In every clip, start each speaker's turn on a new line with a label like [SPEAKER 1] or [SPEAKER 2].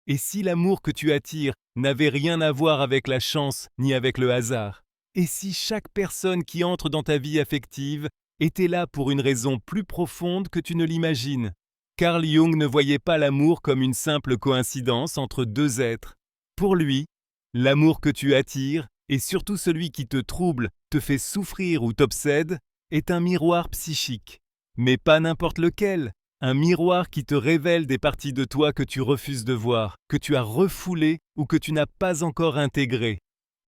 [SPEAKER 1] Et si l'amour que tu attires n'avait rien à voir avec la chance ni avec le hasard? Et si chaque personne qui entre dans ta vie affective était là pour une raison plus profonde que tu ne l'imagines? Carl Jung ne voyait pas l'amour comme une simple coïncidence entre deux êtres. Pour lui, l'amour que tu attires, et surtout celui qui te trouble, te fait souffrir ou t'obsède, est un miroir psychique. Mais pas n'importe lequel. Un miroir qui te révèle des parties de toi que tu refuses de voir, que tu as refoulées ou que tu n'as pas encore intégrées.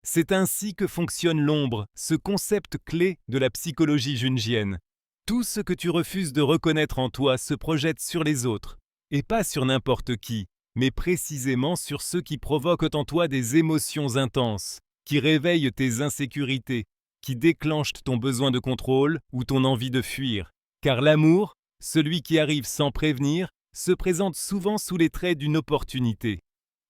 [SPEAKER 1] C'est ainsi que fonctionne l'ombre, ce concept clé de la psychologie jungienne. Tout ce que tu refuses de reconnaître en toi se projette sur les autres, et pas sur n'importe qui, mais précisément sur ceux qui provoquent en toi des émotions intenses, qui réveillent tes insécurités, qui déclenchent ton besoin de contrôle ou ton envie de fuir. Car l'amour, celui qui arrive sans prévenir, se présente souvent sous les traits d'une opportunité.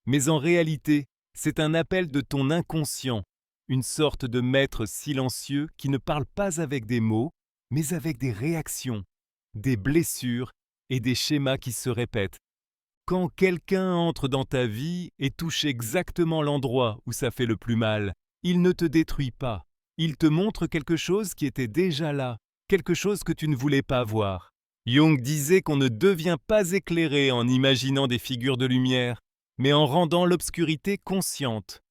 [SPEAKER 1] Mais en réalité, c'est un appel de ton inconscient, une sorte de maître silencieux qui ne parle pas avec des mots, mais avec des réactions, des blessures et des schémas qui se répètent. Quand quelqu'un entre dans ta vie et touche exactement l'endroit où ça fait le plus mal, il ne te détruit pas. Il te montre quelque chose qui était déjà là, quelque chose que tu ne voulais pas voir. Jung disait qu'on ne devient pas éclairé en imaginant des figures de lumière, mais en rendant l'obscurité consciente.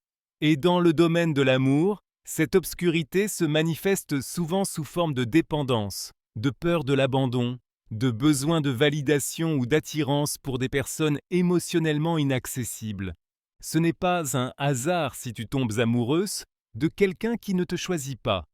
[SPEAKER 1] Et dans le domaine de l'amour, cette obscurité se manifeste souvent sous forme de dépendance, de peur de l'abandon, de besoin de validation ou d'attirance pour des personnes émotionnellement inaccessibles. Ce n'est pas un hasard si tu tombes amoureuse de quelqu'un qui ne te choisit pas.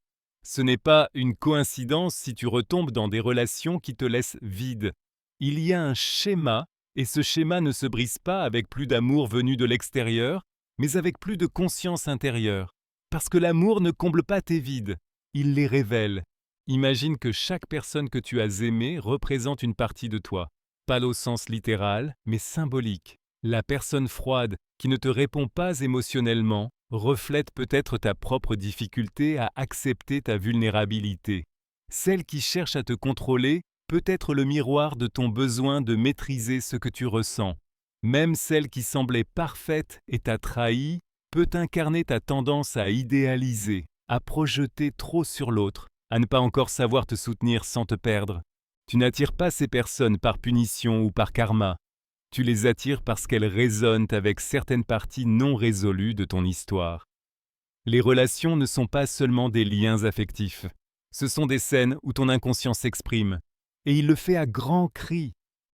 [SPEAKER 1] Ce n'est pas une coïncidence si tu retombes dans des relations qui te laissent vide. Il y a un schéma, et ce schéma ne se brise pas avec plus d'amour venu de l'extérieur, mais avec plus de conscience intérieure. Parce que l'amour ne comble pas tes vides, il les révèle. Imagine que chaque personne que tu as aimée représente une partie de toi. Pas au sens littéral, mais symbolique. La personne froide, qui ne te répond pas émotionnellement, reflète peut-être ta propre difficulté à accepter ta vulnérabilité. Celle qui cherche à te contrôler peut être le miroir de ton besoin de maîtriser ce que tu ressens. Même celle qui semblait parfaite et t'a trahi peut incarner ta tendance à idéaliser, à projeter trop sur l'autre, à ne pas encore savoir te soutenir sans te perdre. Tu n'attires pas ces personnes par punition ou par karma. Tu les attires parce qu'elles résonnent avec certaines parties non résolues de ton histoire. Les relations ne sont pas seulement des liens affectifs. Ce sont des scènes où ton inconscient s'exprime. Et il le fait à grands cris.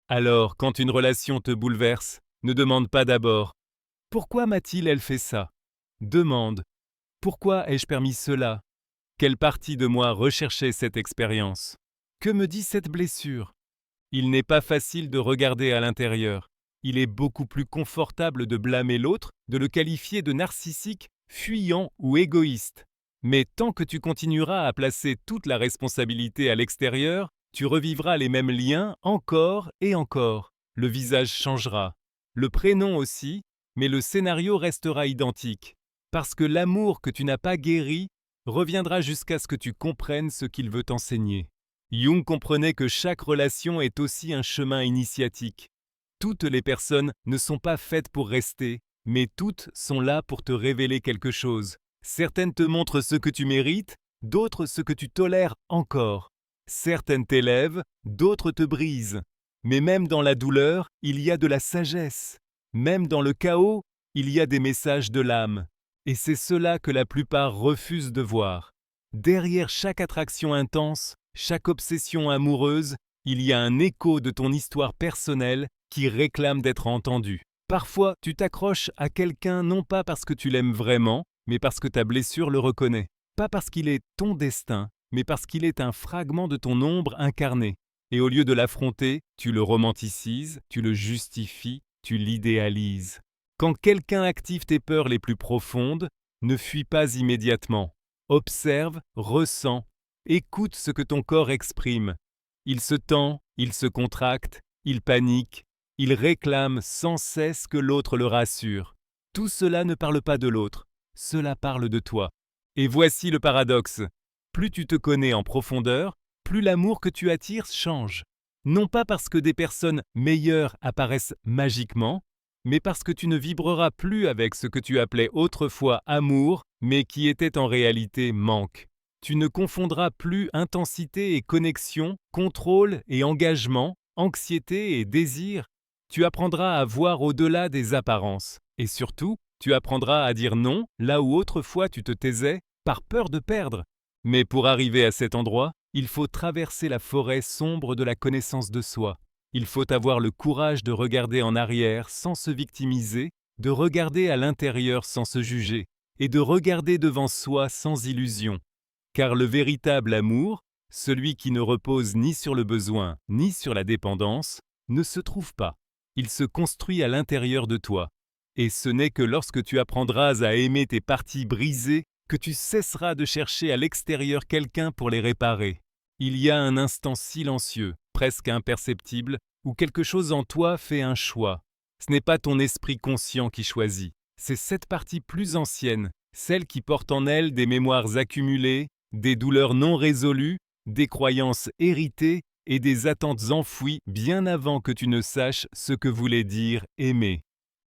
[SPEAKER 1] Alors, quand une relation te bouleverse, ne demande pas d'abord « Pourquoi m'a-t-il fait ça ?» Demande « Pourquoi ai-je permis cela ?» Quelle partie de moi recherchait cette expérience? Que me dit cette blessure? Il n'est pas facile de regarder à l'intérieur. Il est beaucoup plus confortable de blâmer l'autre, de le qualifier de narcissique, fuyant ou égoïste. Mais tant que tu continueras à placer toute la responsabilité à l'extérieur, tu revivras les mêmes liens encore et encore. Le visage changera, le prénom aussi, mais le scénario restera identique. Parce que l'amour que tu n'as pas guéri reviendra jusqu'à ce que tu comprennes ce qu'il veut t'enseigner. Jung comprenait que chaque relation est aussi un chemin initiatique. Toutes les personnes ne sont pas faites pour rester, mais toutes sont là pour te révéler quelque chose. Certaines te montrent ce que tu mérites, d'autres ce que tu tolères encore. Certaines t'élèvent, d'autres te brisent. Mais même dans la douleur, il y a de la sagesse. Même dans le chaos, il y a des messages de l'âme. Et c'est cela que la plupart refusent de voir. Derrière chaque attraction intense, chaque obsession amoureuse, il y a un écho de ton histoire personnelle qui réclame d'être entendu. Parfois, tu t'accroches à quelqu'un non pas parce que tu l'aimes vraiment, mais parce que ta blessure le reconnaît. Pas parce qu'il est ton destin, mais parce qu'il est un fragment de ton ombre incarné. Et au lieu de l'affronter, tu le romanticises, tu le justifies, tu l'idéalises. Quand quelqu'un active tes peurs les plus profondes, ne fuis pas immédiatement. Observe, ressens, écoute ce que ton corps exprime. Il se tend, il se contracte, il panique, il réclame sans cesse que l'autre le rassure. Tout cela ne parle pas de l'autre, cela parle de toi. Et voici le paradoxe. Plus tu te connais en profondeur, plus l'amour que tu attires change. Non pas parce que des personnes meilleures apparaissent magiquement, mais parce que tu ne vibreras plus avec ce que tu appelais autrefois amour, mais qui était en réalité manque. Tu ne confondras plus intensité et connexion, contrôle et engagement, anxiété et désir. Tu apprendras à voir au-delà des apparences. Et surtout, tu apprendras à dire non là où autrefois tu te taisais par peur de perdre. Mais pour arriver à cet endroit, il faut traverser la forêt sombre de la connaissance de soi. Il faut avoir le courage de regarder en arrière sans se victimiser, de regarder à l'intérieur sans se juger, et de regarder devant soi sans illusion. Car le véritable amour, celui qui ne repose ni sur le besoin ni sur la dépendance, ne se trouve pas. Il se construit à l'intérieur de toi. Et ce n'est que lorsque tu apprendras à aimer tes parties brisées que tu cesseras de chercher à l'extérieur quelqu'un pour les réparer. Il y a un instant silencieux, presque imperceptible, où quelque chose en toi fait un choix. Ce n'est pas ton esprit conscient qui choisit, c'est cette partie plus ancienne, celle qui porte en elle des mémoires accumulées, des douleurs non résolues, des croyances héritées et des attentes enfouies bien avant que tu ne saches ce que voulait dire aimer.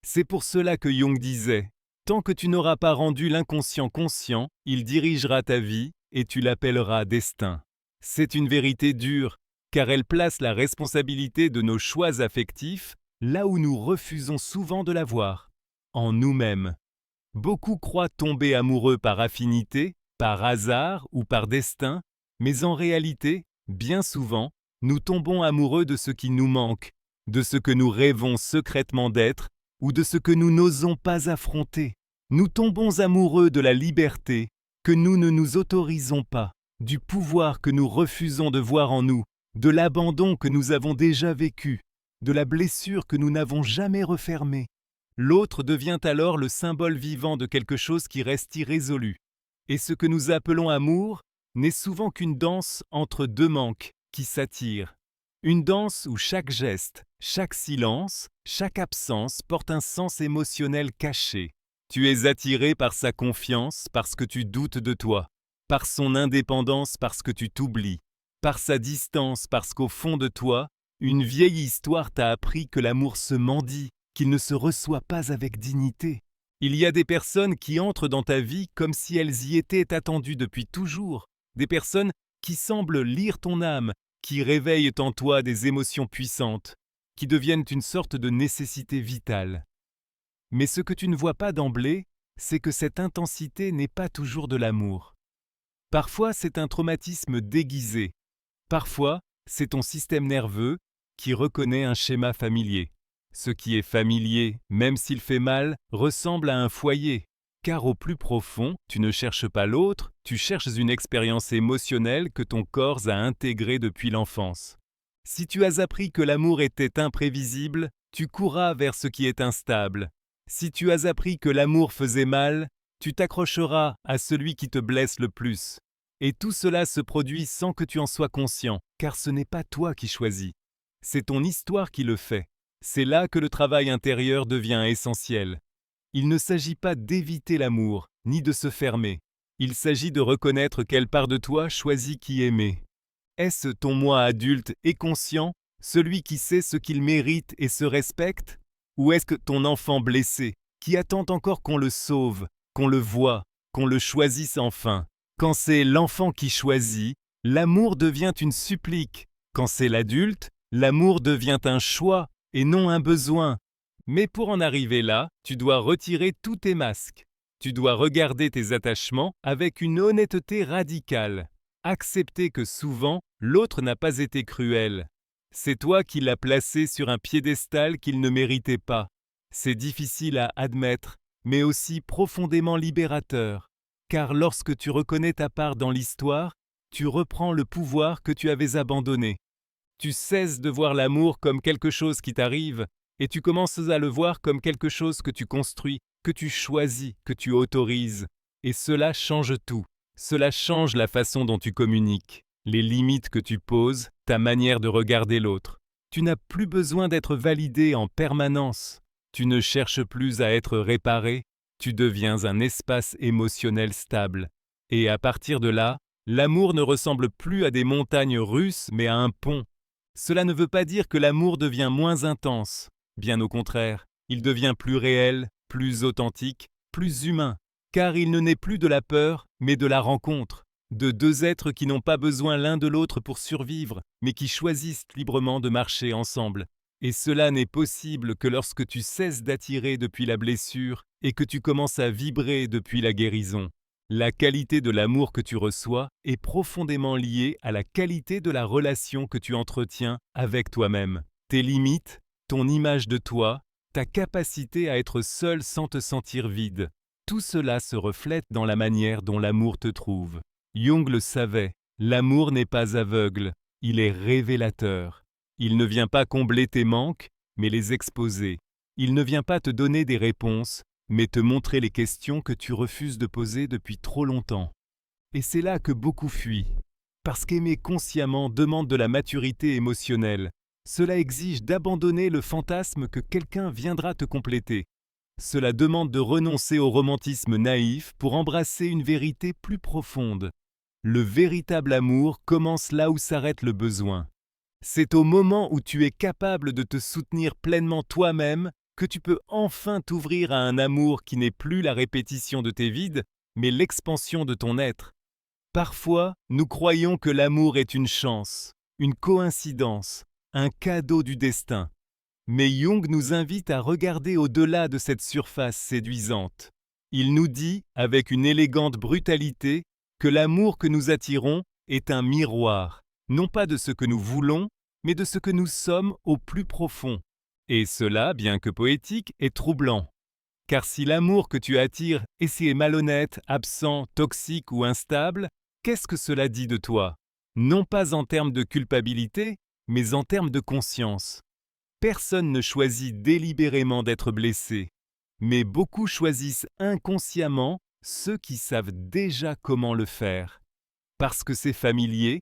[SPEAKER 1] C'est pour cela que Jung disait « Tant que tu n'auras pas rendu l'inconscient conscient, il dirigera ta vie et tu l'appelleras destin. » C'est une vérité dure, car elle place la responsabilité de nos choix affectifs là où nous refusons souvent de la voir, en nous-mêmes. Beaucoup croient tomber amoureux par affinité, par hasard ou par destin, mais en réalité, bien souvent, nous tombons amoureux de ce qui nous manque, de ce que nous rêvons secrètement d'être ou de ce que nous n'osons pas affronter. Nous tombons amoureux de la liberté que nous ne nous autorisons pas, du pouvoir que nous refusons de voir en nous, de l'abandon que nous avons déjà vécu, de la blessure que nous n'avons jamais refermée. L'autre devient alors le symbole vivant de quelque chose qui reste irrésolu. Et ce que nous appelons amour n'est souvent qu'une danse entre deux manques qui s'attirent. Une danse où chaque geste, chaque silence, chaque absence porte un sens émotionnel caché. Tu es attiré par sa confiance parce que tu doutes de toi, par son indépendance parce que tu t'oublies, par sa distance parce qu'au fond de toi, une vieille histoire t'a appris que l'amour se mendie, qu'il ne se reçoit pas avec dignité. Il y a des personnes qui entrent dans ta vie comme si elles y étaient attendues depuis toujours, des personnes qui semblent lire ton âme, qui réveillent en toi des émotions puissantes, qui deviennent une sorte de nécessité vitale. Mais ce que tu ne vois pas d'emblée, c'est que cette intensité n'est pas toujours de l'amour. Parfois, c'est un traumatisme déguisé. Parfois, c'est ton système nerveux qui reconnaît un schéma familier. Ce qui est familier, même s'il fait mal, ressemble à un foyer. Car au plus profond, tu ne cherches pas l'autre, tu cherches une expérience émotionnelle que ton corps a intégrée depuis l'enfance. Si tu as appris que l'amour était imprévisible, tu courras vers ce qui est instable. Si tu as appris que l'amour faisait mal, tu t'accrocheras à celui qui te blesse le plus. Et tout cela se produit sans que tu en sois conscient, car ce n'est pas toi qui choisis. C'est ton histoire qui le fait. C'est là que le travail intérieur devient essentiel. Il ne s'agit pas d'éviter l'amour, ni de se fermer. Il s'agit de reconnaître quelle part de toi choisit qui aimer. Est-ce ton moi adulte et conscient, celui qui sait ce qu'il mérite et se respecte? Ou est-ce que ton enfant blessé, qui attend encore qu'on le sauve, qu'on le voie, qu'on le choisisse enfin? Quand c'est l'enfant qui choisit, l'amour devient une supplique. Quand c'est l'adulte, l'amour devient un choix et non un besoin. Mais pour en arriver là, tu dois retirer tous tes masques. Tu dois regarder tes attachements avec une honnêteté radicale. Accepter que souvent, l'autre n'a pas été cruel. C'est toi qui l'as placé sur un piédestal qu'il ne méritait pas. C'est difficile à admettre, mais aussi profondément libérateur. Car lorsque tu reconnais ta part dans l'histoire, tu reprends le pouvoir que tu avais abandonné. Tu cesses de voir l'amour comme quelque chose qui t'arrive, et tu commences à le voir comme quelque chose que tu construis, que tu choisis, que tu autorises. Et cela change tout. Cela change la façon dont tu communiques, les limites que tu poses, ta manière de regarder l'autre. Tu n'as plus besoin d'être validé en permanence. Tu ne cherches plus à être réparé. Tu deviens un espace émotionnel stable. Et à partir de là, l'amour ne ressemble plus à des montagnes russes, mais à un pont. Cela ne veut pas dire que l'amour devient moins intense. Bien au contraire, Il devient plus réel, plus authentique, plus humain, car il ne naît plus de la peur, mais de la rencontre, de deux êtres qui n'ont pas besoin l'un de l'autre pour survivre, mais qui choisissent librement de marcher ensemble. Et cela n'est possible que lorsque tu cesses d'attirer depuis la blessure et que tu commences à vibrer depuis la guérison. La qualité de l'amour que tu reçois est profondément liée à la qualité de la relation que tu entretiens avec toi-même. Tes limites, ton image de toi, ta capacité à être seul sans te sentir vide. Tout cela se reflète dans la manière dont l'amour te trouve. Jung le savait, l'amour n'est pas aveugle, il est révélateur. Il ne vient pas combler tes manques, mais les exposer. Il ne vient pas te donner des réponses, mais te montrer les questions que tu refuses de poser depuis trop longtemps. Et c'est là que beaucoup fuient. Parce qu'aimer consciemment demande de la maturité émotionnelle. Cela exige d'abandonner le fantasme que quelqu'un viendra te compléter. Cela demande de renoncer au romantisme naïf pour embrasser une vérité plus profonde. Le véritable amour commence là où s'arrête le besoin. C'est au moment où tu es capable de te soutenir pleinement toi-même que tu peux enfin t'ouvrir à un amour qui n'est plus la répétition de tes vides, mais l'expansion de ton être. Parfois, nous croyons que l'amour est une chance, une coïncidence, un cadeau du destin. Mais Jung nous invite à regarder au-delà de cette surface séduisante. Il nous dit, avec une élégante brutalité, que l'amour que nous attirons est un miroir, non pas de ce que nous voulons, mais de ce que nous sommes au plus profond. Et cela, bien que poétique, est troublant. Car si l'amour que tu attires est malhonnête, absent, toxique ou instable, qu'est-ce que cela dit de toi? Non pas en termes de culpabilité, mais en termes de conscience. Personne ne choisit délibérément d'être blessé, mais beaucoup choisissent inconsciemment ceux qui savent déjà comment le faire. Parce que c'est familier,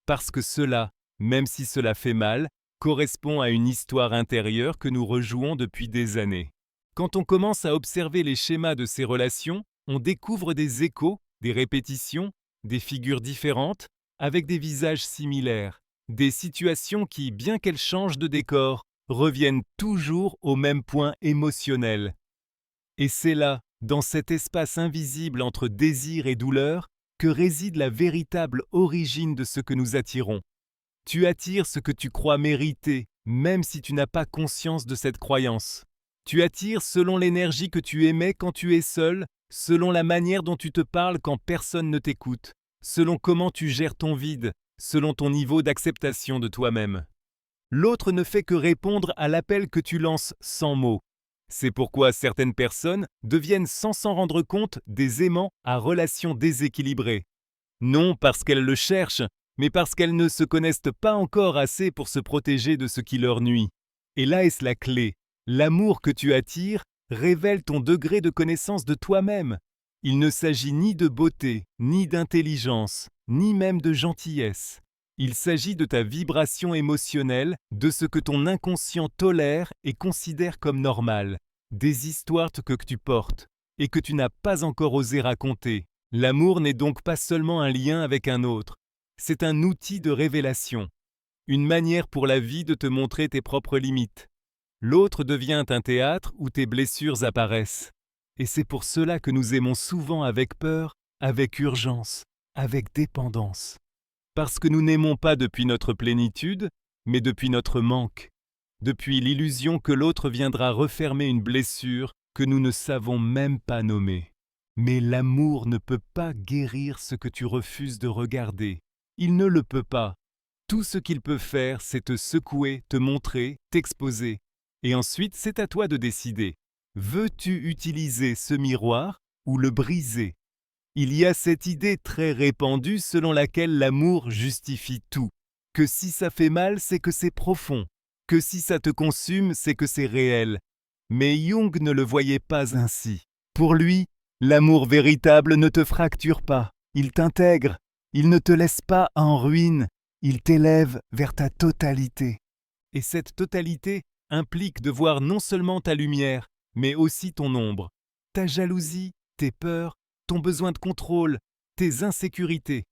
[SPEAKER 1] parce que cela, même si cela fait mal, correspond à une histoire intérieure que nous rejouons depuis des années. Quand on commence à observer les schémas de ces relations, on découvre des échos, des répétitions, des figures différentes, avec des visages similaires, des situations qui, bien qu'elles changent de décor, reviennent toujours au même point émotionnel. Et c'est là, dans cet espace invisible entre désir et douleur, que réside la véritable origine de ce que nous attirons. Tu attires ce que tu crois mériter, même si tu n'as pas conscience de cette croyance. Tu attires selon l'énergie que tu émets quand tu es seul, selon la manière dont tu te parles quand personne ne t'écoute, selon comment tu gères ton vide, selon ton niveau d'acceptation de toi-même. L'autre ne fait que répondre à l'appel que tu lances sans mots. C'est pourquoi certaines personnes deviennent sans s'en rendre compte des aimants à relations déséquilibrées. Non parce qu'elles le cherchent, mais parce qu'elles ne se connaissent pas encore assez pour se protéger de ce qui leur nuit. Et là est la clé. L'amour que tu attires révèle ton degré de connaissance de toi-même. Il ne s'agit ni de beauté, ni d'intelligence, ni même de gentillesse. Il s'agit de ta vibration émotionnelle, de ce que ton inconscient tolère et considère comme normal, des histoires que tu portes et que tu n'as pas encore osé raconter. L'amour n'est donc pas seulement un lien avec un autre, c'est un outil de révélation, une manière pour la vie de te montrer tes propres limites. L'autre devient un théâtre où tes blessures apparaissent. Et c'est pour cela que nous aimons souvent avec peur, avec urgence, avec dépendance. Parce que nous n'aimons pas depuis notre plénitude, mais depuis notre manque, depuis l'illusion que l'autre viendra refermer une blessure que nous ne savons même pas nommer. Mais l'amour ne peut pas guérir ce que tu refuses de regarder. Il ne le peut pas. Tout ce qu'il peut faire, c'est te secouer, te montrer, t'exposer. Et ensuite, c'est à toi de décider. Veux-tu utiliser ce miroir ou le briser? Il y a cette idée très répandue selon laquelle l'amour justifie tout. Que si ça fait mal, c'est que c'est profond. Que si ça te consume, c'est que c'est réel. Mais Jung ne le voyait pas ainsi. Pour lui, l'amour véritable ne te fracture pas. Il t'intègre. Il ne te laisse pas en ruine. Il t'élève vers ta totalité. Et cette totalité implique de voir non seulement ta lumière, mais aussi ton ombre, ta jalousie, tes peurs, ton besoin de contrôle, tes insécurités.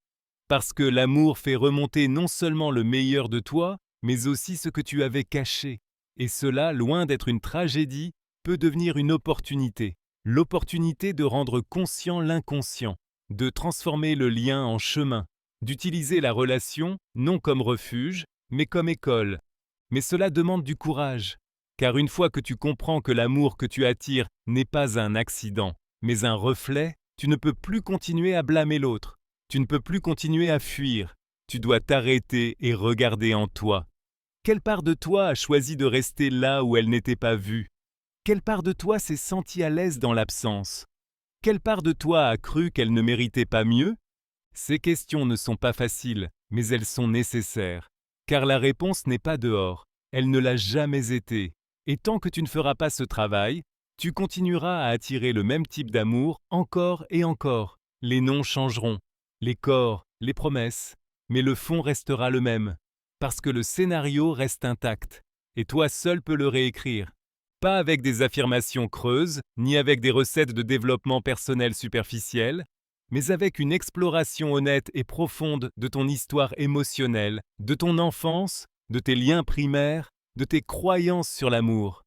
[SPEAKER 1] Parce que l'amour fait remonter non seulement le meilleur de toi, mais aussi ce que tu avais caché. Et cela, loin d'être une tragédie, peut devenir une opportunité. L'opportunité de rendre conscient l'inconscient, de transformer le lien en chemin, d'utiliser la relation non comme refuge, mais comme école. Mais cela demande du courage, car une fois que tu comprends que l'amour que tu attires n'est pas un accident, mais un reflet, tu ne peux plus continuer à blâmer l'autre, tu ne peux plus continuer à fuir, tu dois t'arrêter et regarder en toi. Quelle part de toi a choisi de rester là où elle n'était pas vue? Quelle part de toi s'est sentie à l'aise dans l'absence? Quelle part de toi a cru qu'elle ne méritait pas mieux? Ces questions ne sont pas faciles, mais elles sont nécessaires. Car la réponse n'est pas dehors, elle ne l'a jamais été. Et tant que tu ne feras pas ce travail, tu continueras à attirer le même type d'amour encore et encore. Les noms changeront, les corps, les promesses, mais le fond restera le même. Parce que le scénario reste intact, et toi seul peux le réécrire. Pas avec des affirmations creuses, ni avec des recettes de développement personnel superficielles, mais avec une exploration honnête et profonde de ton histoire émotionnelle, de ton enfance, de tes liens primaires, de tes croyances sur l'amour.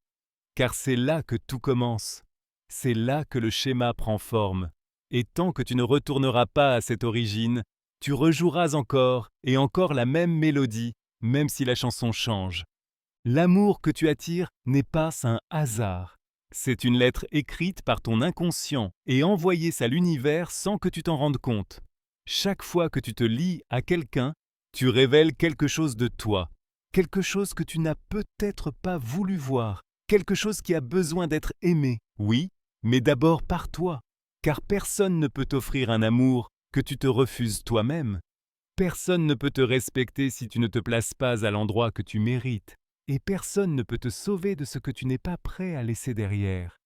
[SPEAKER 1] Car c'est là que tout commence. C'est là que le schéma prend forme. Et tant que tu ne retourneras pas à cette origine, tu rejoueras encore et encore la même mélodie, même si la chanson change. L'amour que tu attires n'est pas un hasard. C'est une lettre écrite par ton inconscient et envoyée à l'univers sans que tu t'en rendes compte. Chaque fois que tu te lis à quelqu'un, tu révèles quelque chose de toi, quelque chose que tu n'as peut-être pas voulu voir, quelque chose qui a besoin d'être aimé, oui, mais d'abord par toi, car personne ne peut t'offrir un amour que tu te refuses toi-même. Personne ne peut te respecter si tu ne te places pas à l'endroit que tu mérites. Et personne ne peut te sauver de ce que tu n'es pas prêt à laisser derrière.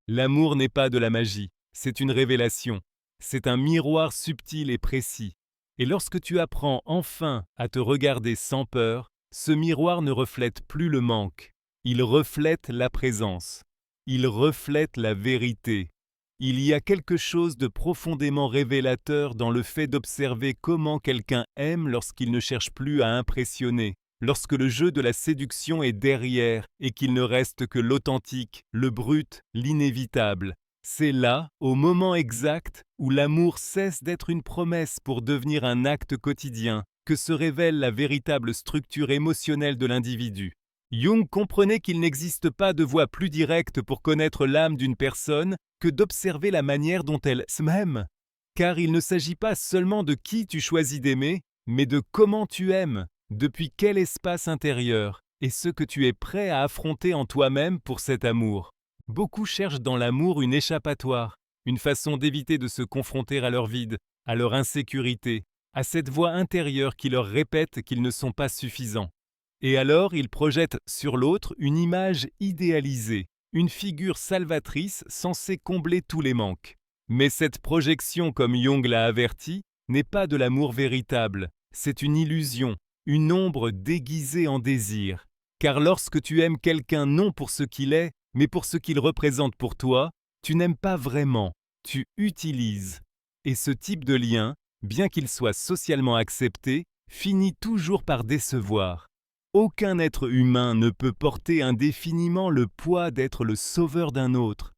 [SPEAKER 1] L'amour n'est pas de la magie, c'est une révélation. C'est un miroir subtil et précis. Et lorsque tu apprends enfin à te regarder sans peur, ce miroir ne reflète plus le manque. Il reflète la présence. Il reflète la vérité. Il y a quelque chose de profondément révélateur dans le fait d'observer comment quelqu'un aime lorsqu'il ne cherche plus à impressionner. Lorsque le jeu de la séduction est derrière et qu'il ne reste que l'authentique, le brut, l'inévitable. C'est là, au moment exact, où l'amour cesse d'être une promesse pour devenir un acte quotidien, que se révèle la véritable structure émotionnelle de l'individu. Jung comprenait qu'il n'existe pas de voie plus directe pour connaître l'âme d'une personne que d'observer la manière dont elle s'aime. Car il ne s'agit pas seulement de qui tu choisis d'aimer, mais de comment tu aimes. Depuis quel espace intérieur et ce que tu es prêt à affronter en toi-même pour cet amour. Beaucoup cherchent dans l'amour une échappatoire, une façon d'éviter de se confronter à leur vide, à leur insécurité, à cette voix intérieure qui leur répète qu'ils ne sont pas suffisants. Et alors ils projettent sur l'autre une image idéalisée, une figure salvatrice censée combler tous les manques. Mais cette projection, comme Jung l'a averti, n'est pas de l'amour véritable, c'est une illusion. Une ombre déguisée en désir. Car lorsque tu aimes quelqu'un non pour ce qu'il est, mais pour ce qu'il représente pour toi, tu n'aimes pas vraiment, tu utilises. Et ce type de lien, bien qu'il soit socialement accepté, finit toujours par décevoir. Aucun être humain ne peut porter indéfiniment le poids d'être le sauveur d'un autre.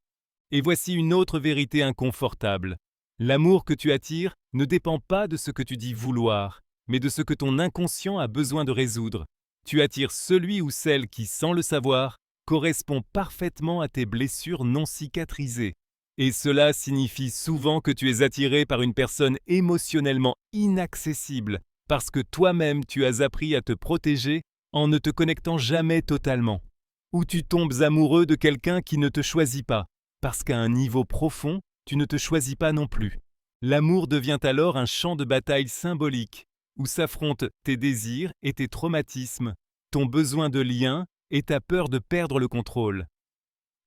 [SPEAKER 1] Et voici une autre vérité inconfortable. L'amour que tu attires ne dépend pas de ce que tu dis vouloir, mais de ce que ton inconscient a besoin de résoudre. Tu attires celui ou celle qui, sans le savoir, correspond parfaitement à tes blessures non cicatrisées. Et cela signifie souvent que tu es attiré par une personne émotionnellement inaccessible, parce que toi-même tu as appris à te protéger en ne te connectant jamais totalement. Ou tu tombes amoureux de quelqu'un qui ne te choisit pas, parce qu'à un niveau profond, tu ne te choisis pas non plus. L'amour devient alors un champ de bataille symbolique, où s'affrontent tes désirs et tes traumatismes, ton besoin de lien et ta peur de perdre le contrôle.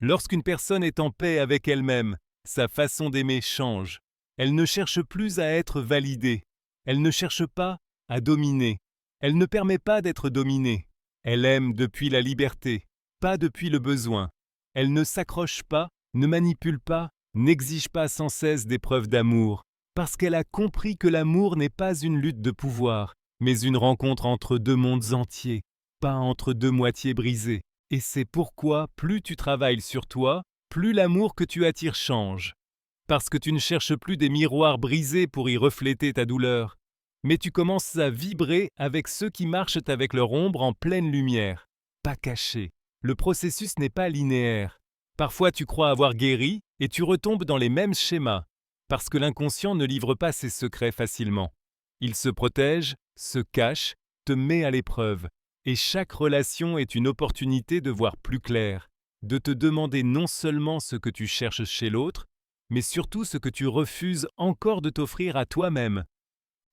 [SPEAKER 1] Lorsqu'une personne est en paix avec elle-même, sa façon d'aimer change. Elle ne cherche plus à être validée. Elle ne cherche pas à dominer. Elle ne permet pas d'être dominée. Elle aime depuis la liberté, pas depuis le besoin. Elle ne s'accroche pas, ne manipule pas, n'exige pas sans cesse des preuves d'amour. Parce qu'elle a compris que l'amour n'est pas une lutte de pouvoir, mais une rencontre entre deux mondes entiers, pas entre deux moitiés brisées. Et c'est pourquoi plus tu travailles sur toi, plus l'amour que tu attires change. Parce que tu ne cherches plus des miroirs brisés pour y refléter ta douleur, mais tu commences à vibrer avec ceux qui marchent avec leur ombre en pleine lumière, pas cachés. Le processus n'est pas linéaire. Parfois tu crois avoir guéri et tu retombes dans les mêmes schémas, parce que l'inconscient ne livre pas ses secrets facilement. Il se protège, se cache, te met à l'épreuve, et chaque relation est une opportunité de voir plus clair, de te demander non seulement ce que tu cherches chez l'autre, mais surtout ce que tu refuses encore de t'offrir à toi-même.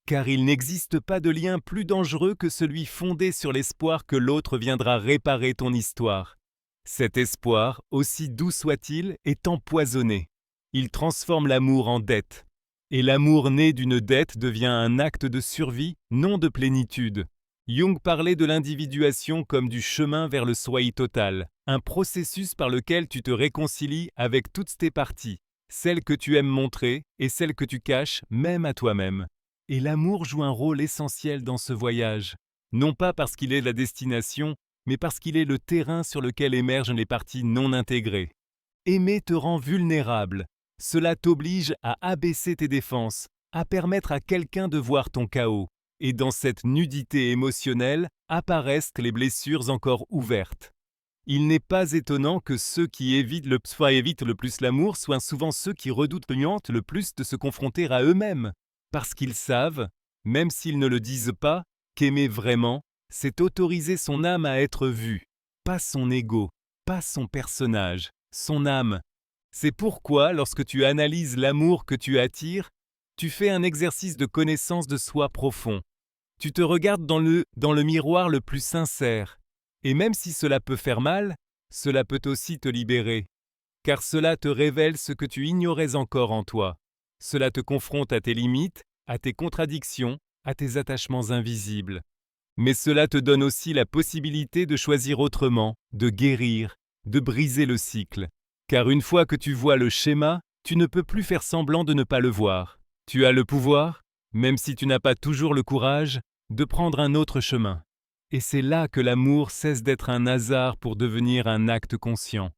[SPEAKER 1] Car il n'existe pas de lien plus dangereux que celui fondé sur l'espoir que l'autre viendra réparer ton histoire. Cet espoir, aussi doux soit-il, est empoisonné. Il transforme l'amour en dette. Et l'amour né d'une dette devient un acte de survie, non de plénitude. Jung parlait de l'individuation comme du chemin vers le soi total, un processus par lequel tu te réconcilies avec toutes tes parties, celles que tu aimes montrer et celles que tu caches même à toi-même. Et l'amour joue un rôle essentiel dans ce voyage, non pas parce qu'il est la destination, mais parce qu'il est le terrain sur lequel émergent les parties non intégrées. Aimer te rend vulnérable. Cela t'oblige à abaisser tes défenses, à permettre à quelqu'un de voir ton chaos. Et dans cette nudité émotionnelle apparaissent les blessures encore ouvertes. Il n'est pas étonnant que ceux qui évitent le plus l'amour soient souvent ceux qui redoutent le plus de se confronter à eux-mêmes. Parce qu'ils savent, même s'ils ne le disent pas, qu'aimer vraiment, c'est autoriser son âme à être vue, pas son ego, pas son personnage, son âme. C'est pourquoi, lorsque tu analyses l'amour que tu attires, tu fais un exercice de connaissance de soi profond. Tu te regardes dans le miroir le plus sincère. Et même si cela peut faire mal, cela peut aussi te libérer. Car cela te révèle ce que tu ignorais encore en toi. Cela te confronte à tes limites, à tes contradictions, à tes attachements invisibles. Mais cela te donne aussi la possibilité de choisir autrement, de guérir, de briser le cycle. Car une fois que tu vois le schéma, tu ne peux plus faire semblant de ne pas le voir. Tu as le pouvoir, même si tu n'as pas toujours le courage, de prendre un autre chemin. Et c'est là que l'amour cesse d'être un hasard pour devenir un acte conscient.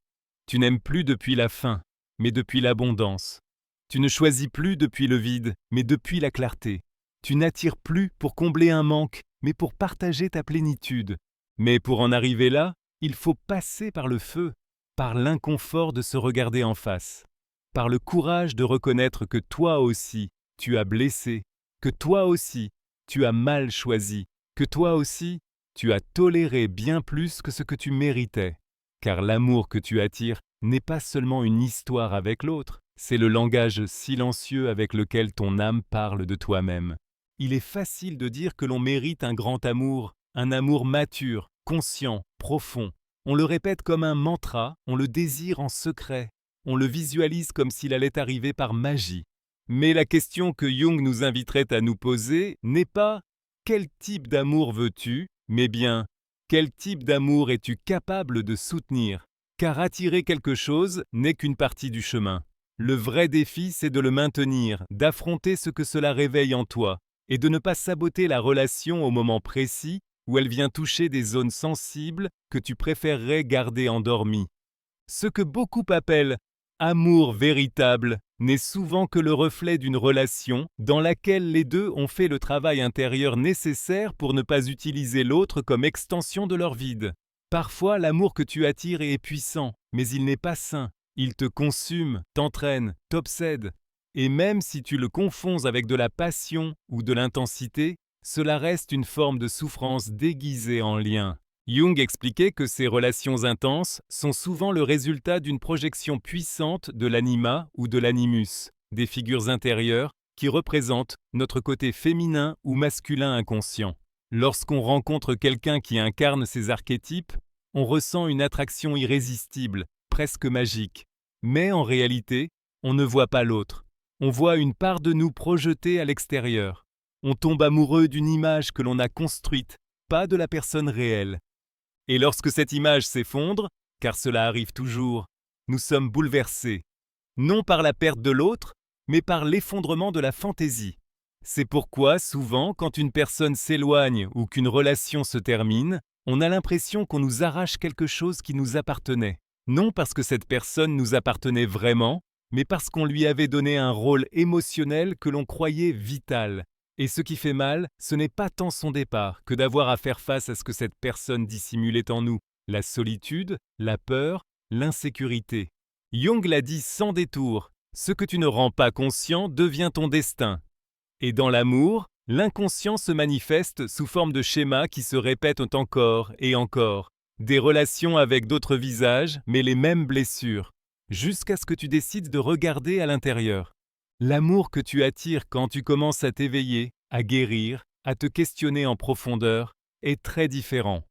[SPEAKER 1] Tu n'aimes plus depuis la faim, mais depuis l'abondance. Tu ne choisis plus depuis le vide, mais depuis la clarté. Tu n'attires plus pour combler un manque, mais pour partager ta plénitude. Mais pour en arriver là, il faut passer par le feu, par l'inconfort de se regarder en face, par le courage de reconnaître que toi aussi, tu as blessé, que toi aussi, tu as mal choisi, que toi aussi, tu as toléré bien plus que ce que tu méritais. Car l'amour que tu attires n'est pas seulement une histoire avec l'autre, c'est le langage silencieux avec lequel ton âme parle de toi-même. Il est facile de dire que l'on mérite un grand amour, un amour mature, conscient, profond. On le répète comme un mantra, on le désire en secret, on le visualise comme s'il allait arriver par magie. Mais la question que Jung nous inviterait à nous poser n'est pas « quel type d'amour veux-tu ?», mais bien « quel type d'amour es-tu capable de soutenir ?» Car attirer quelque chose n'est qu'une partie du chemin. Le vrai défi, c'est de le maintenir, d'affronter ce que cela réveille en toi, et de ne pas saboter la relation au moment précis où elle vient toucher des zones sensibles que tu préférerais garder endormies. Ce que beaucoup appellent « amour véritable » n'est souvent que le reflet d'une relation dans laquelle les deux ont fait le travail intérieur nécessaire pour ne pas utiliser l'autre comme extension de leur vide. Parfois, l'amour que tu attires est puissant, mais il n'est pas sain. Il te consume, t'entraîne, t'obsède. Et même si tu le confonds avec de la passion ou de l'intensité, cela reste une forme de souffrance déguisée en lien. Jung expliquait que ces relations intenses sont souvent le résultat d'une projection puissante de l'anima ou de l'animus, des figures intérieures qui représentent notre côté féminin ou masculin inconscient. Lorsqu'on rencontre quelqu'un qui incarne ces archétypes, on ressent une attraction irrésistible, presque magique. Mais en réalité, on ne voit pas l'autre. On voit une part de nous projetée à l'extérieur. On tombe amoureux d'une image que l'on a construite, pas de la personne réelle. Et lorsque cette image s'effondre, car cela arrive toujours, nous sommes bouleversés. Non par la perte de l'autre, mais par l'effondrement de la fantaisie. C'est pourquoi, souvent, quand une personne s'éloigne ou qu'une relation se termine, On a l'impression qu'on nous arrache quelque chose qui nous appartenait. Non parce que cette personne nous appartenait vraiment, mais parce qu'on lui avait donné un rôle émotionnel que l'on croyait vital. Et ce qui fait mal, ce n'est pas tant son départ que d'avoir à faire face à ce que cette personne dissimulait en nous, la solitude, la peur, l'insécurité. Jung l'a dit sans détour, ce que tu ne rends pas conscient devient ton destin. Et dans l'amour, l'inconscient se manifeste sous forme de schémas qui se répètent encore et encore. Des relations avec d'autres visages, mais les mêmes blessures, jusqu'à ce que tu décides de regarder à l'intérieur. L'amour que tu attires quand tu commences à t'éveiller, à guérir, à te questionner en profondeur, est très différent.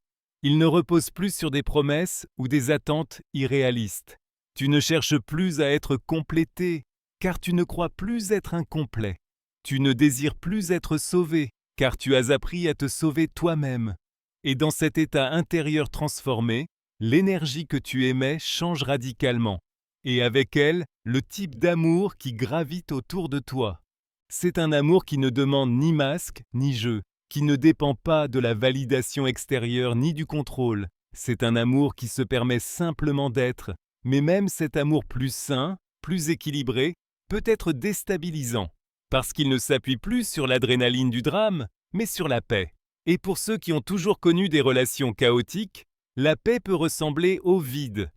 [SPEAKER 1] Il ne repose plus sur des promesses ou des attentes irréalistes. Tu ne cherches plus à être complété, car tu ne crois plus être incomplet. Tu ne désires plus être sauvé, car tu as appris à te sauver toi-même. Et dans cet état intérieur transformé, l'énergie que tu émets change radicalement. Et avec elle, le type d'amour qui gravite autour de toi. C'est un amour qui ne demande ni masque, ni jeu, qui ne dépend pas de la validation extérieure ni du contrôle. C'est un amour qui se permet simplement d'être. Mais même cet amour plus sain, plus équilibré, peut être déstabilisant, parce qu'il ne s'appuie plus sur l'adrénaline du drame, mais sur la paix. Et pour ceux qui ont toujours connu des relations chaotiques, la paix peut ressembler au vide.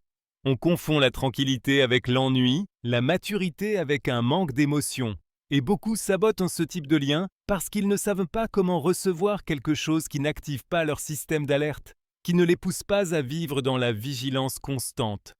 [SPEAKER 1] On confond la tranquillité avec l'ennui, la maturité avec un manque d'émotion. Et beaucoup sabotent ce type de lien parce qu'ils ne savent pas comment recevoir quelque chose qui n'active pas leur système d'alerte, qui ne les pousse pas à vivre dans la vigilance constante.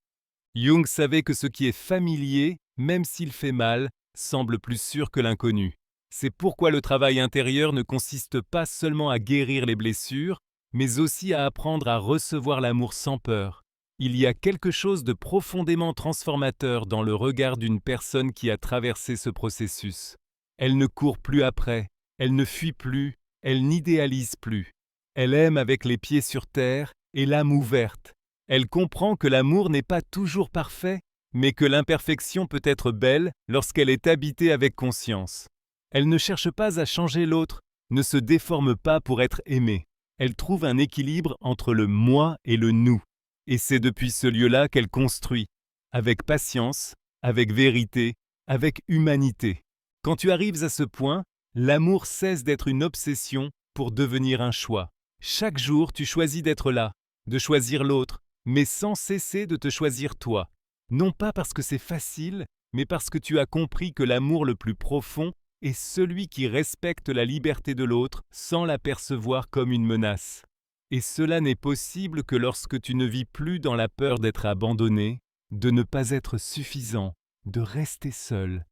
[SPEAKER 1] Jung savait que ce qui est familier, même s'il fait mal, semble plus sûr que l'inconnu. C'est pourquoi le travail intérieur ne consiste pas seulement à guérir les blessures, mais aussi à apprendre à recevoir l'amour sans peur. Il y a quelque chose de profondément transformateur dans le regard d'une personne qui a traversé ce processus. Elle ne court plus après, elle ne fuit plus, elle n'idéalise plus. Elle aime avec les pieds sur terre et l'âme ouverte. Elle comprend que l'amour n'est pas toujours parfait, mais que l'imperfection peut être belle lorsqu'elle est habitée avec conscience. Elle ne cherche pas à changer l'autre, ne se déforme pas pour être aimée. Elle trouve un équilibre entre le moi et le nous. Et c'est depuis ce lieu-là qu'elle construit, avec patience, avec vérité, avec humanité. Quand tu arrives à ce point, l'amour cesse d'être une obsession pour devenir un choix. Chaque jour, tu choisis d'être là, de choisir l'autre, mais sans cesser de te choisir toi. Non pas parce que c'est facile, mais parce que tu as compris que l'amour le plus profond est celui qui respecte la liberté de l'autre sans la percevoir comme une menace. Et cela n'est possible que lorsque tu ne vis plus dans la peur d'être abandonné, de ne pas être suffisant, de rester seul.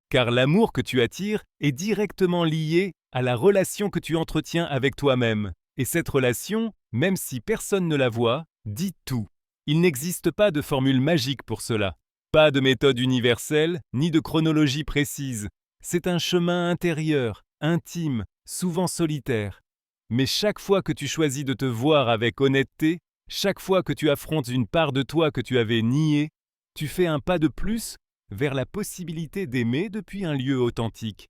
[SPEAKER 1] Car l'amour que tu attires est directement lié à la relation que tu entretiens avec toi-même. Et cette relation, même si personne ne la voit, dit tout. Il n'existe pas de formule magique pour cela. Pas de méthode universelle, ni de chronologie précise. C'est un chemin intérieur, intime, souvent solitaire. Mais chaque fois que tu choisis de te voir avec honnêteté, chaque fois que tu affrontes une part de toi que tu avais niée, tu fais un pas de plus vers la possibilité d'aimer depuis un lieu authentique.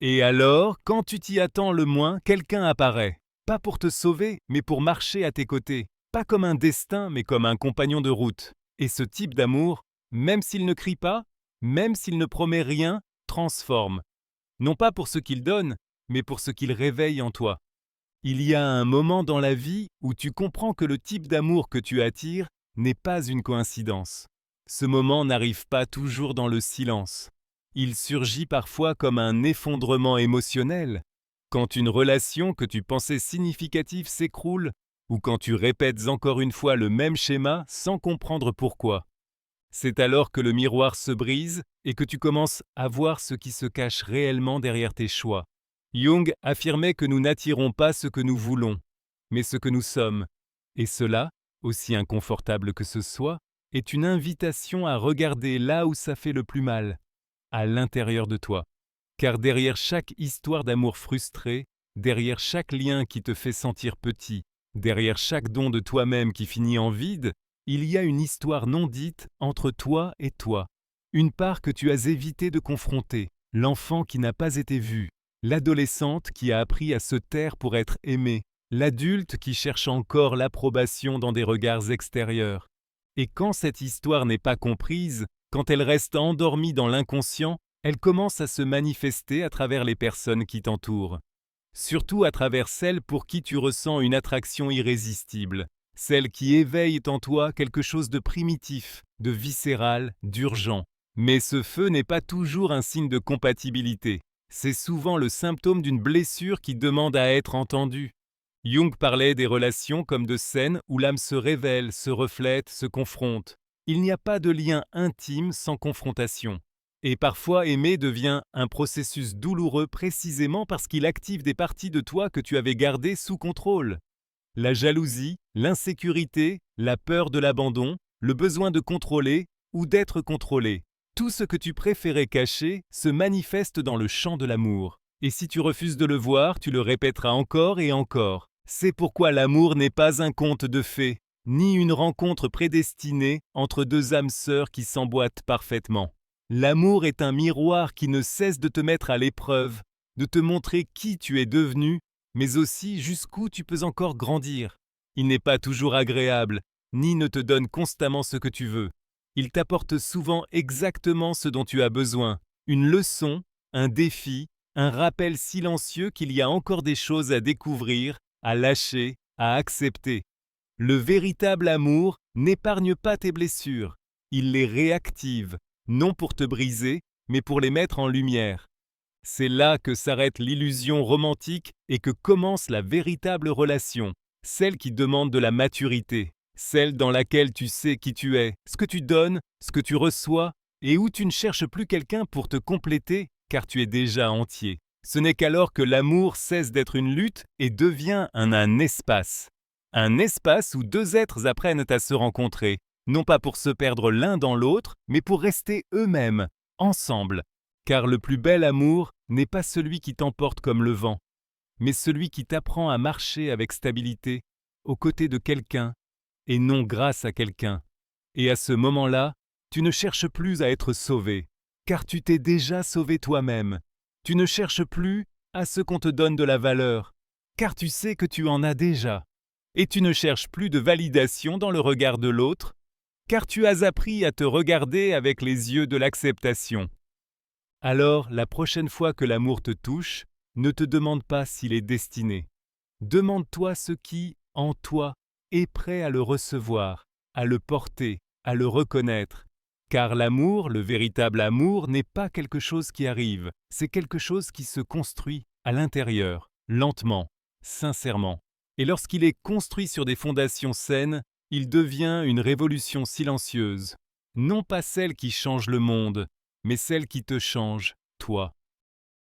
[SPEAKER 1] Et alors, quand tu t'y attends le moins, quelqu'un apparaît. Pas pour te sauver, mais pour marcher à tes côtés. Pas comme un destin, mais comme un compagnon de route. Et ce type d'amour, même s'il ne crie pas, même s'il ne promet rien, transforme. Non pas pour ce qu'il donne, mais pour ce qu'il réveille en toi. Il y a un moment dans la vie où tu comprends que le type d'amour que tu attires n'est pas une coïncidence. Ce moment n'arrive pas toujours dans le silence. Il surgit parfois comme un effondrement émotionnel, quand une relation que tu pensais significative s'écroule, ou quand tu répètes encore une fois le même schéma sans comprendre pourquoi. C'est alors que le miroir se brise et que tu commences à voir ce qui se cache réellement derrière tes choix. Jung affirmait que nous n'attirons pas ce que nous voulons, mais ce que nous sommes. Et cela, aussi inconfortable que ce soit, est une invitation à regarder là où ça fait le plus mal, à l'intérieur de toi. Car derrière chaque histoire d'amour frustré, derrière chaque lien qui te fait sentir petit, derrière chaque don de toi-même qui finit en vide, il y a une histoire non dite entre toi et toi. Une part que tu as évité de confronter, l'enfant qui n'a pas été vu, l'adolescente qui a appris à se taire pour être aimée, L'adulte qui cherche encore l'approbation dans des regards extérieurs. Et quand cette histoire n'est pas comprise, quand elle reste endormie dans l'inconscient, elle commence à se manifester à travers les personnes qui t'entourent. Surtout à travers celles pour qui tu ressens une attraction irrésistible, celles qui éveillent en toi quelque chose de primitif, de viscéral, d'urgent. Mais ce feu n'est pas toujours un signe de compatibilité. C'est souvent le symptôme d'une blessure qui demande à être entendue. Jung parlait des relations comme de scènes où l'âme se révèle, se reflète, se confronte. Il n'y a pas de lien intime sans confrontation. Et parfois aimer devient un processus douloureux précisément parce qu'il active des parties de toi que tu avais gardées sous contrôle. La jalousie, l'insécurité, la peur de l'abandon, le besoin de contrôler ou d'être contrôlé. Tout ce que tu préférais cacher se manifeste dans le champ de l'amour. Et si tu refuses de le voir, tu le répéteras encore et encore. C'est pourquoi l'amour n'est pas un conte de fées, ni une rencontre prédestinée entre deux âmes sœurs qui s'emboîtent parfaitement. L'amour est un miroir qui ne cesse de te mettre à l'épreuve, de te montrer qui tu es devenu, mais aussi jusqu'où tu peux encore grandir. Il n'est pas toujours agréable, ni ne te donne constamment ce que tu veux. Il t'apporte souvent exactement ce dont tu as besoin, une leçon, un défi, un rappel silencieux qu'il y a encore des choses à découvrir, à lâcher, à accepter. Le véritable amour n'épargne pas tes blessures, il les réactive, non pour te briser, mais pour les mettre en lumière. C'est là que s'arrête l'illusion romantique et que commence la véritable relation, celle qui demande de la maturité, celle dans laquelle tu sais qui tu es, ce que tu donnes, ce que tu reçois, et où tu ne cherches plus quelqu'un pour te compléter, car tu es déjà entier. Ce n'est qu'alors que l'amour cesse d'être une lutte et devient un espace. Un espace où deux êtres apprennent à se rencontrer, non pas pour se perdre l'un dans l'autre, mais pour rester eux-mêmes, ensemble. Car le plus bel amour n'est pas celui qui t'emporte comme le vent, mais celui qui t'apprend à marcher avec stabilité, aux côtés de quelqu'un, et non grâce à quelqu'un. Et à ce moment-là, tu ne cherches plus à être sauvé, car tu t'es déjà sauvé toi-même. Tu ne cherches plus à ce qu'on te donne de la valeur, car tu sais que tu en as déjà. Et tu ne cherches plus de validation dans le regard de l'autre, car tu as appris à te regarder avec les yeux de l'acceptation. Alors, la prochaine fois que l'amour te touche, ne te demande pas s'il est destiné. Demande-toi ce qui, en toi, est prêt à le recevoir, à le porter, à le reconnaître. Car l'amour, le véritable amour, n'est pas quelque chose qui arrive, c'est quelque chose qui se construit à l'intérieur, lentement, sincèrement. Et lorsqu'il est construit sur des fondations saines, il devient une révolution silencieuse. Non pas celle qui change le monde, mais celle qui te change, toi.